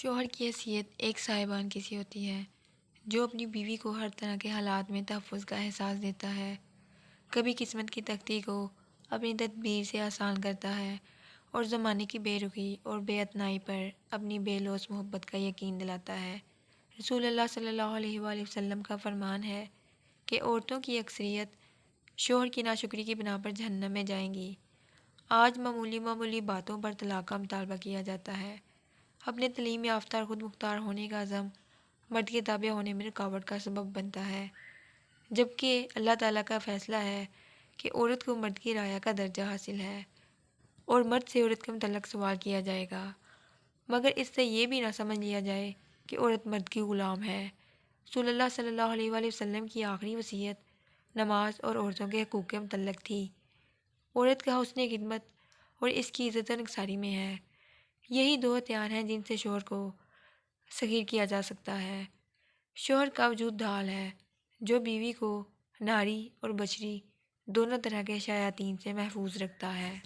شوہر کی حیثیت ایک سائبان کی سی ہوتی ہے جو اپنی بیوی کو ہر طرح کے حالات میں تحفظ کا احساس دیتا ہے۔ کبھی قسمت کی تختی کو اپنی تدبیر سے آسان کرتا ہے اور زمانے کی بے رخی اور بے اتنائی پر اپنی بے لوث محبت کا یقین دلاتا ہے۔ رسول اللہ صلی اللہ علیہ وآلہ وسلم کا فرمان ہے کہ عورتوں کی اکثریت شوہر کی ناشکری کی بنا پر جہنم میں جائیں گی۔ آج معمولی باتوں پر طلاق کا مطالبہ کیا جاتا ہے۔ اپنے تعلیم یافتہ اور خود مختار ہونے کا عزم مرد کے تابع ہونے میں رکاوٹ کا سبب بنتا ہے، جبکہ اللہ تعالیٰ کا فیصلہ ہے کہ عورت کو مرد کی رعایا کا درجہ حاصل ہے اور مرد سے عورت کے متعلق سوال کیا جائے گا، مگر اس سے یہ بھی نہ سمجھ لیا جائے کہ عورت مرد کی غلام ہے۔ رسول اللہ صلی اللہ علیہ وآلہ وسلم کی آخری وصیت نماز اور عورتوں کے حقوق کے متعلق تھی۔ عورت کا حسن خدمت اور اس کی عزت و نگساری میں ہے۔ یہی دو ہتھیار ہیں جن سے شوہر کو سخیر کیا جا سکتا ہے۔ شوہر کا وجود ڈھال ہے جو بیوی کو ناری اور بشری دونوں طرح کے شیاطین سے محفوظ رکھتا ہے۔